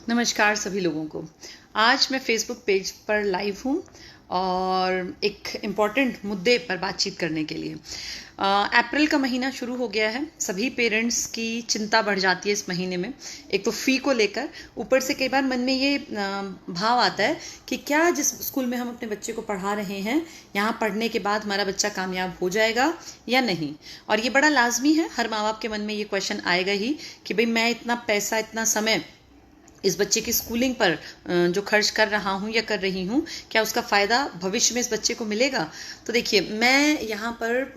नमस्कार सभी लोगों को। आज मैं फेसबुक पेज पर लाइव हूँ और एक इम्पॉर्टेंट मुद्दे पर बातचीत करने के लिए। अप्रैल का महीना शुरू हो गया है। सभी पेरेंट्स की चिंता बढ़ जाती है इस महीने में। एक तो फ़ी को लेकर, ऊपर से कई बार मन में ये भाव आता है कि क्या जिस स्कूल में हम अपने बच्चे को पढ़ा रहे हैं, यहाँ पढ़ने के बाद हमारा बच्चा कामयाब हो जाएगा या नहीं। और ये बड़ा लाजमी है, हर माँ बाप के मन में ये क्वेश्चन आएगा ही कि भाई मैं इतना पैसा, इतना समय इस बच्चे की स्कूलिंग पर जो खर्च कर रहा हूँ या कर रही हूँ, क्या उसका फ़ायदा भविष्य में इस बच्चे को मिलेगा। तो देखिए, मैं यहाँ पर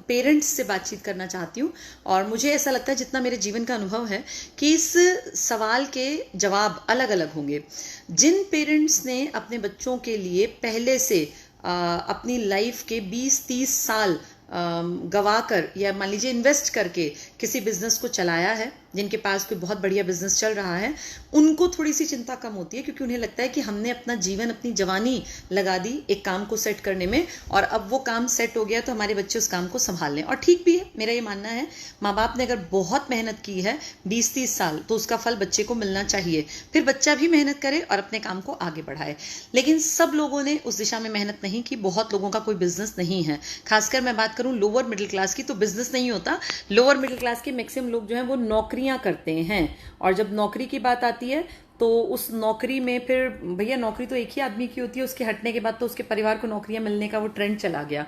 पेरेंट्स से बातचीत करना चाहती हूँ और मुझे ऐसा लगता है, जितना मेरे जीवन का अनुभव है, कि इस सवाल के जवाब अलग अलग होंगे। जिन पेरेंट्स ने अपने बच्चों के लिए पहले से अपनी लाइफ के 20-30 साल गवा कर या मान लीजिए इन्वेस्ट करके किसी बिजनेस को चलाया है, जिनके पास कोई बहुत बढ़िया बिजनेस चल रहा है, उनको थोड़ी सी चिंता कम होती है, क्योंकि उन्हें लगता है कि हमने अपना जीवन, अपनी जवानी लगा दी एक काम को सेट करने में, और अब वो काम सेट हो गया तो हमारे बच्चे उस काम को संभाल लें। और ठीक भी है, मेरा ये मानना है, माँ बाप ने अगर बहुत मेहनत की है 20-30 साल, तो उसका फल बच्चे को मिलना चाहिए। फिर बच्चा भी मेहनत करे और अपने काम को आगे बढ़ाए। लेकिन सब लोगों ने उस दिशा में मेहनत नहीं की। बहुत लोगों का कोई बिजनेस नहीं है। खासकर मैं बात करूं लोअर मिडिल क्लास की, तो बिजनेस नहीं होता। लोअर मिडिल क्लास के मैक्सिमम लोग जो हैं वो नौकरियां करते हैं, और जब नौकरी की बात आती है तो उस नौकरी में फिर भैया, नौकरी तो एक ही आदमी की होती है, उसके हटने के बाद तो उसके परिवार को नौकरियां मिलने का वो ट्रेंड चला गया।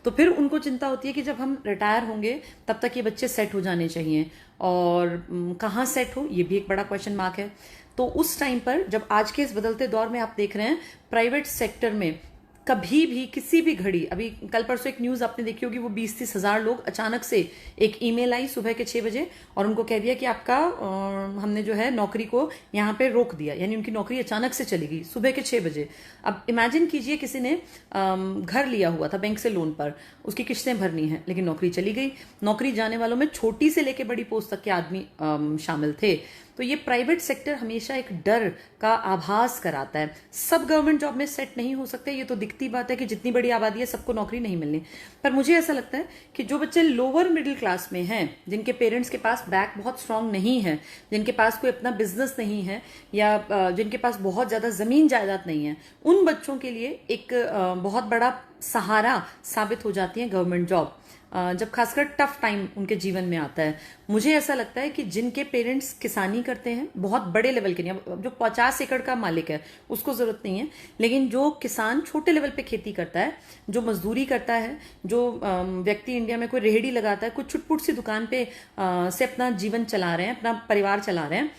तो फिर उनको चिंता होती है कि जब हम रिटायर होंगे तब तक ये बच्चे सेट हो जाने चाहिए, और कहाँ सेट हो, ये भी एक बड़ा क्वेश्चन मार्क है। तो उस टाइम पर, जब आज के इस बदलते दौर में आप देख रहे हैं प्राइवेट सेक्टर में कभी भी किसी भी घड़ी, अभी कल परसों एक न्यूज आपने देखी होगी, वो 20-30 हजार लोग, अचानक से एक ईमेल आई सुबह के 6 बजे और उनको कह दिया कि आपका हमने जो है नौकरी को यहाँ पे रोक दिया, यानी उनकी नौकरी अचानक से चली गई सुबह के 6 बजे। अब इमेजिन कीजिए, किसी ने घर लिया हुआ था बैंक से लोन पर, उसकी किस्तें भरनी है, लेकिन नौकरी चली गई। नौकरी जाने वालों में छोटी से लेकर बड़ी पोस्ट तक के आदमी शामिल थे। तो ये प्राइवेट सेक्टर हमेशा एक डर का आभास कराता है। सब गवर्नमेंट जॉब में सेट नहीं हो सकते, ये तो दिखती बात है कि जितनी बड़ी आबादी है सबको नौकरी नहीं मिलनी। पर मुझे ऐसा लगता है कि जो बच्चे लोअर मिडिल क्लास में हैं, जिनके पेरेंट्स के पास बैक बहुत स्ट्रांग नहीं है, जिनके पास कोई अपना बिजनेस नहीं है, या जिनके पास बहुत ज्यादा जमीन जायदाद नहीं है, उन बच्चों के लिए एक बहुत बड़ा सहारा साबित हो जाती है गवर्नमेंट जॉब, जब खासकर टफ टाइम उनके जीवन में आता है। मुझे ऐसा लगता है कि जिनके पेरेंट्स किसानी करते हैं, बहुत बड़े लेवल के नहीं, अब जो 50 एकड़ का मालिक है उसको जरूरत नहीं है, लेकिन जो किसान छोटे लेवल पे खेती करता है, जो मजदूरी करता है, जो व्यक्ति इंडिया में कोई रेहड़ी लगाता है, कोई छुटपुट सी दुकान पे से अपना जीवन चला रहे हैं, अपना परिवार चला रहे हैं,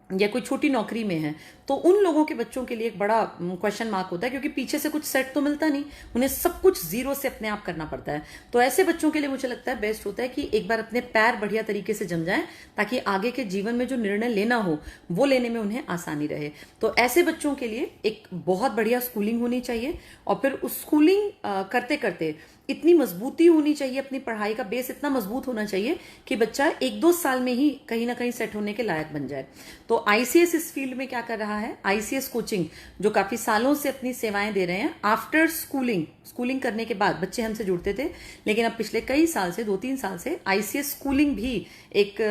या कोई छोटी नौकरी में है, तो उन लोगों के बच्चों के लिए एक बड़ा क्वेश्चन मार्क होता है, क्योंकि पीछे से कुछ सेट तो मिलता नहीं, उन्हें सब कुछ जीरो से अपने आप करना पड़ता है। तो ऐसे बच्चों के लिए मुझे लगता है बेस्ट होता है कि एक बार अपने पैर बढ़िया तरीके से जम जाएं, ताकि आगे के जीवन में जो निर्णय लेना हो वो लेने में उन्हें आसानी रहे। तो ऐसे बच्चों के लिए एक बहुत बढ़िया स्कूलिंग होनी चाहिए, और फिर उस स्कूलिंग करते करते इतनी मजबूती होनी चाहिए, अपनी पढ़ाई का बेस इतना मजबूत होना चाहिए कि बच्चा 1-2 साल में ही कहीं ना कहीं सेट होने के लायक बन जाए। तो आईसीएस इस फील्ड में क्या कर रहा है, आईसीएस कोचिंग जो काफी सालों से अपनी सेवाएं दे रहे हैं, आफ्टर स्कूलिंग करने के बाद बच्चे हमसे जुड़ते थे, लेकिन अब पिछले कई साल से, 2-3 साल से आईसीएस स्कूलिंग भी एक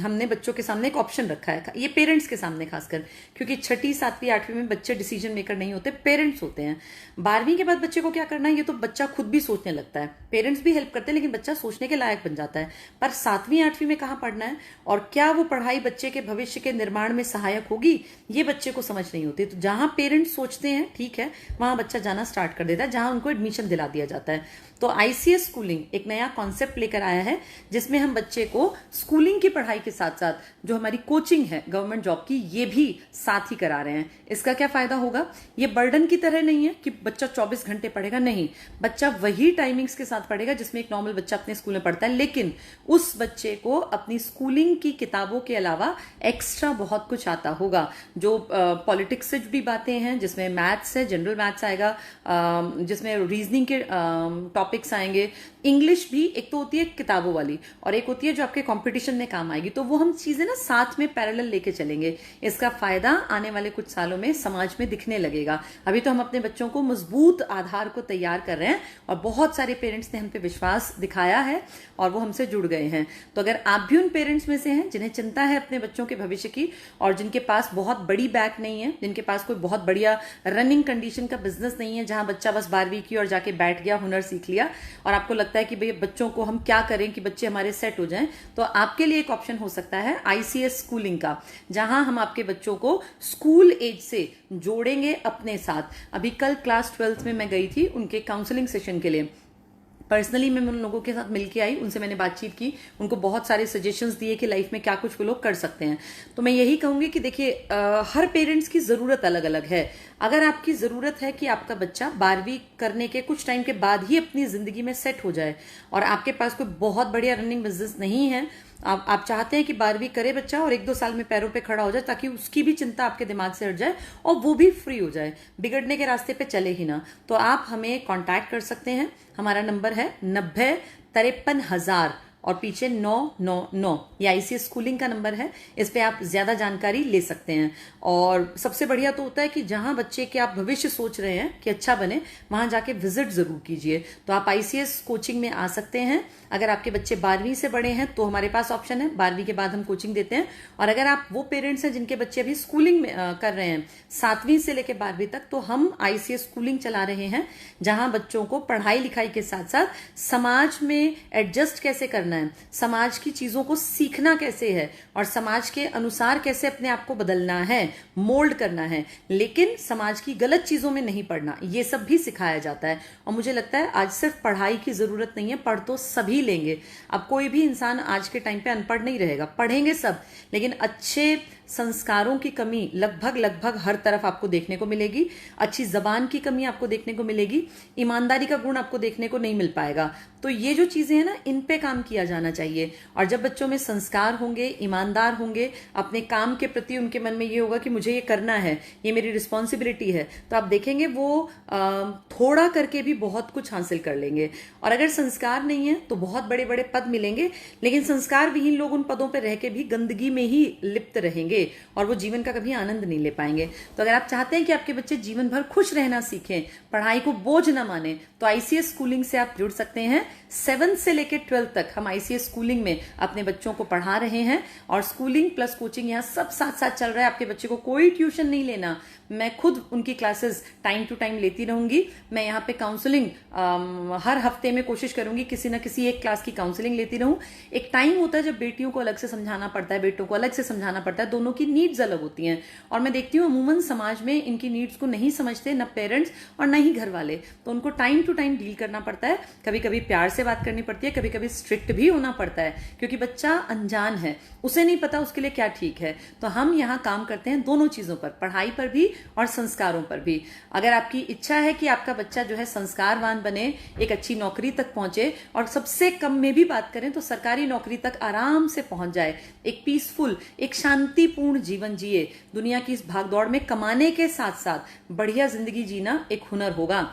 हमने बच्चों के सामने एक ऑप्शन रखा है, ये पेरेंट्स के सामने खासकर, क्योंकि 6ठी 7वीं 8वीं में बच्चे डिसीजन मेकर नहीं होते, पेरेंट्स होते हैं। 12वीं के बाद बच्चे को क्या करना है, ये तो बच्चा खुद भी सोचने लगता है, पेरेंट्स भी हेल्प करते हैं, लेकिन बच्चा सोचने के लायक बन जाता है। पर 7वीं 8वीं में कहाँ पढ़ना है और क्या वो पढ़ाई बच्चे के भविष्य के निर्माण में सहायक होगी, ये बच्चे को समझ नहीं होती। तो जहां पेरेंट्स सोचते हैं ठीक है, वहां बच्चा जाना स्टार्ट कर देता है, जहां उनको एडमिशन दिला दिया जाता है। तो आईसीएस स्कूलिंग एक नया कॉन्सेप्ट लेकर आया है, जिसमें हम बच्चे को स्कूलिंग की पढ़ाई के साथ साथ जो हमारी कोचिंग है गवर्नमेंट जॉब की, ये भी साथ ही करा रहे हैं। इसका क्या फायदा होगा, ये बर्डन की तरह नहीं है कि बच्चा 24 घंटे पढ़ेगा, नहीं, बच्चा वही टाइमिंग्स के साथ पढ़ेगा जिसमें एक नॉर्मल बच्चा अपने स्कूल में पढ़ता है, लेकिन उस बच्चे को अपनी स्कूलिंग की किताबों के अलावा एक्स्ट्रा बहुत कुछ आता होगा। जो पॉलिटिक्स से जुड़ी बातें हैं, जिसमें मैथ्स है, जनरल मैथ्स आएगा, जिसमें रीजनिंग के टॉपिक्स आएंगे, इंग्लिश भी एक तो होती है किताबों वाली और एक होती है जो आपके कंपटीशन में काम आएगी, तो वो हम चीजें ना साथ में पैरेलल लेके चलेंगे। इसका फायदा आने वाले कुछ सालों में समाज में दिखने लगेगा। अभी तो हम अपने बच्चों को मजबूत आधार को तैयार कर रहे हैं और बहुत सारे पेरेंट्स ने हम पे विश्वास दिखाया है और वो हमसे जुड़ गए हैं। तो अगर आप भी उन पेरेंट्स में से हैं जिन्हें चिंता है अपने बच्चों के भविष्य की और जिनके पास बहुत बड़ी बैक नहीं है, जिनके पास कोई बहुत बढ़िया रनिंग कंडीशन का बिजनेस नहीं है जहां बच्चा बस 12वीं की और जाके बैठ गया, हुनर सीख लिया, और आपको लगता है कि भाई बच्चों को हम क्या करें कि बच्चे हमारे सेट हो जाएं, तो आपके लिए एक ऑप्शन हो सकता है आईसीएस स्कूलिंग का, जहां हम आपके बच्चों को स्कूल एज से जोड़ेंगे अपने साथ। अभी कल क्लास 12th में मैं गई थी उनके काउंसलिंग सेशन के लिए। पर्सनली मैं उन लोगों के साथ मिलके आई, उनसे मैंने बातचीत की, उनको बहुत सारे सजेशंस दिए कि लाइफ में क्या कुछ वो लोग कर सकते हैं। तो मैं यही कहूंगी कि देखिए हर पेरेंट्स की जरूरत अलग अलग है। अगर आपकी जरूरत है कि आपका बच्चा 12वीं करने के कुछ टाइम के बाद ही अपनी जिंदगी में सेट हो जाए और आपके पास कोई बहुत बढ़िया रनिंग बिजनेस नहीं है, आप चाहते हैं कि 12वीं करे बच्चा और 1-2 साल में पैरों पे खड़ा हो जाए ताकि उसकी भी चिंता आपके दिमाग से हट जाए और वो भी फ्री हो जाए, बिगड़ने के रास्ते पे चले ही ना, तो आप हमें कांटेक्ट कर सकते हैं। हमारा नंबर है 90-53,000 और पीछे 999। ये आईसीएस स्कूलिंग का नंबर है, इस पे आप ज्यादा जानकारी ले सकते हैं। और सबसे बढ़िया तो होता है कि जहां बच्चे के आप भविष्य सोच रहे हैं कि अच्छा बने, वहां जाके विजिट जरूर कीजिए। तो आप आईसीएस कोचिंग में आ सकते हैं। अगर आपके बच्चे 12वीं से बड़े हैं तो हमारे पास ऑप्शन है, 12वीं के बाद हम कोचिंग देते हैं। और अगर आप वो पेरेंट्स हैं जिनके बच्चे अभी स्कूलिंग में कर रहे हैं 7वीं से लेकर 12वीं तक, तो हम आईसीएस स्कूलिंग चला रहे हैं जहां बच्चों को पढ़ाई लिखाई के साथ साथ समाज में एडजस्ट कैसे करना है, समाज की चीजों को सीखना कैसे है और समाज के अनुसार कैसे अपने आप को बदलना है, मोल्ड करना है, लेकिन समाज की गलत चीजों में नहीं पढ़ना, ये सब भी सिखाया जाता है। और मुझे लगता है आज सिर्फ पढ़ाई की जरूरत नहीं है, पढ़ तो सभी लेंगे। अब कोई भी इंसान आज के टाइम पे अनपढ़ नहीं रहेगा, पढ़ेंगे सब, लेकिन अच्छे संस्कारों की कमी लगभग हर तरफ आपको देखने को मिलेगी। अच्छी जबान की कमी आपको देखने को मिलेगी, ईमानदारी का गुण आपको देखने को नहीं मिल पाएगा। तो ये जो चीजें हैं ना, इन पे काम किया जाना चाहिए। और जब बच्चों में संस्कार होंगे, ईमानदार होंगे, अपने काम के प्रति उनके मन में ये होगा कि मुझे ये करना है, ये मेरी रिस्पॉन्सिबिलिटी है, तो आप देखेंगे वो थोड़ा करके भी बहुत कुछ हासिल कर लेंगे। और अगर संस्कार नहीं है तो बहुत बड़े बड़े पद मिलेंगे, लेकिन संस्कार विहीन लोग उन पदों पर रह के भी गंदगी में ही लिप्त रहेंगे और वो जीवन का कभी आनंद नहीं ले पाएंगे। तो अगर आप चाहते हैं कि आपके बच्चे जीवन भर खुश रहना सीखें, पढ़ाई को बोझ ना माने, तो आईसीएस स्कूलिंग से आप जुड़ सकते हैं। 7 से लेकर 12 तक हम आईसीएस स्कूलिंग में अपने बच्चों को पढ़ा रहे हैं और स्कूलिंग प्लस कोचिंग यहाँ सब साथ साथ चल रहा है। आपके बच्चे को कोई ट्यूशन नहीं लेना, मैं खुद उनकी क्लासेस टाइम टू टाइम लेती रहूंगी। मैं यहाँ पे काउंसलिंग हर हफ्ते में कोशिश करूंगी किसी ना किसी एक क्लास की काउंसलिंग लेती रहूं। एक टाइम होता है जब बेटियों को अलग से समझाना पड़ता है, बेटों को अलग से समझाना पड़ता है, दोनों की नीड्स अलग होती हैं। और मैं देखती हूँ अमूमन समाज में इनकी नीड्स को नहीं समझते, न पेरेंट्स और न ही घर वाले, तो उनको टाइम टू टाइम डील करना पड़ता है। कभी कभी प्यार से बात करनी पड़ती है, कभी कभी स्ट्रिक्ट भी होना पड़ता है, क्योंकि बच्चा अनजान है, उसे नहीं पता उसके लिए क्या ठीक है। तो हम यहाँ काम करते हैं दोनों चीजों पर, पढ़ाई पर भी और संस्कारों पर भी। अगर आपकी इच्छा है कि आपका बच्चा जो है संस्कारवान बने, एक अच्छी नौकरी तक पहुंचे, और सबसे कम में भी बात करें तो सरकारी नौकरी तक आराम से पहुंच जाए, एक पीसफुल, एक शांतिपूर्ण जीवन जिए, दुनिया की इस भागदौड़ में कमाने के साथ साथ बढ़िया जिंदगी जीना एक हुनर होगा।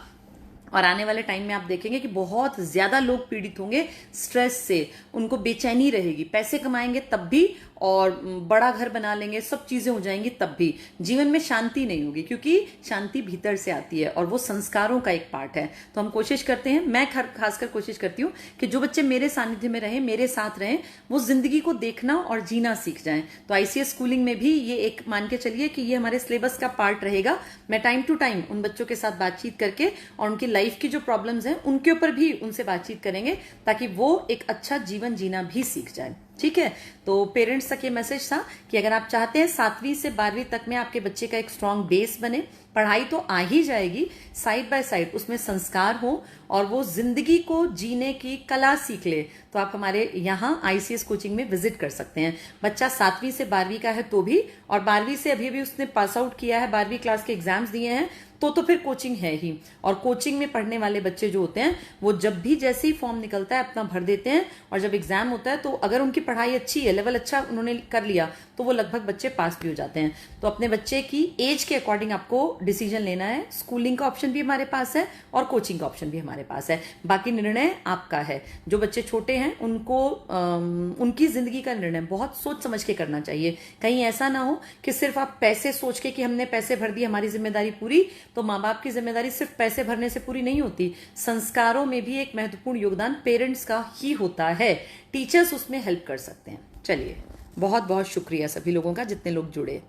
और आने वाले टाइम में आप देखेंगे कि बहुत ज्यादा लोग पीड़ित होंगे स्ट्रेस से, उनको बेचैनी रहेगी, पैसे कमाएंगे तब भी और बड़ा घर बना लेंगे, सब चीजें हो जाएंगी तब भी जीवन में शांति नहीं होगी, क्योंकि शांति भीतर से आती है और वो संस्कारों का एक पार्ट है। तो हम कोशिश करते हैं, मैं खासकर कोशिश करती हूँ कि जो बच्चे मेरे सानिध्य में रहें, मेरे साथ रहें, वो जिंदगी को देखना और जीना सीख जाएं। तो आईसीएस स्कूलिंग में भी ये एक मान के चलिए कि ये हमारे सिलेबस का पार्ट रहेगा। मैं टाइम टू टाइम उन बच्चों के साथ बातचीत करके और उनकी लाइफ की जो प्रॉब्लम्स हैं उनके ऊपर भी उनसे बातचीत करेंगे, ताकि वो एक अच्छा जीवन जीना भी सीख जाए। ठीक है, तो पेरेंट्स तक ये मैसेज था कि अगर आप चाहते हैं 7वीं से 12वीं तक में आपके बच्चे का एक स्ट्रांग बेस बने, पढ़ाई तो आ ही जाएगी, साइड बाय साइड उसमें संस्कार हो और वो जिंदगी को जीने की कला सीख ले, तो आप हमारे यहाँ आईसीएस कोचिंग में विजिट कर सकते हैं। बच्चा 7वीं से 12वीं का है तो भी, और 12वीं से अभी उसने पास आउट किया है, 12वीं क्लास के एग्जाम्स दिए हैं, तो फिर कोचिंग है ही। और कोचिंग में पढ़ने वाले बच्चे जो होते हैं वो जब भी जैसे ही फॉर्म निकलता है अपना भर देते हैं, और जब एग्जाम होता है तो अगर उनकी पढ़ाई अच्छी है, लेवल अच्छा उन्होंने कर लिया, तो वो लगभग बच्चे पास भी हो जाते हैं। तो अपने बच्चे की एज के अकॉर्डिंग आपको डिसीजन लेना है। स्कूलिंग का ऑप्शन भी हमारे पास है और कोचिंग का ऑप्शन भी हमारे पास है, बाकी निर्णय आपका है। जो बच्चे छोटे हैं उनको उनकी जिंदगी का निर्णय बहुत सोच समझ के करना चाहिए। कहीं ऐसा ना हो कि सिर्फ आप पैसे सोच के कि हमने पैसे भर दिए हमारी जिम्मेदारी पूरी, तो माँ बाप की जिम्मेदारी सिर्फ पैसे भरने से पूरी नहीं होती। संस्कारों में भी एक महत्वपूर्ण योगदान पेरेंट्स का ही होता है, टीचर्स उसमें हेल्प कर सकते हैं। चलिए, बहुत बहुत शुक्रिया सभी लोगों का जितने लोग जुड़े।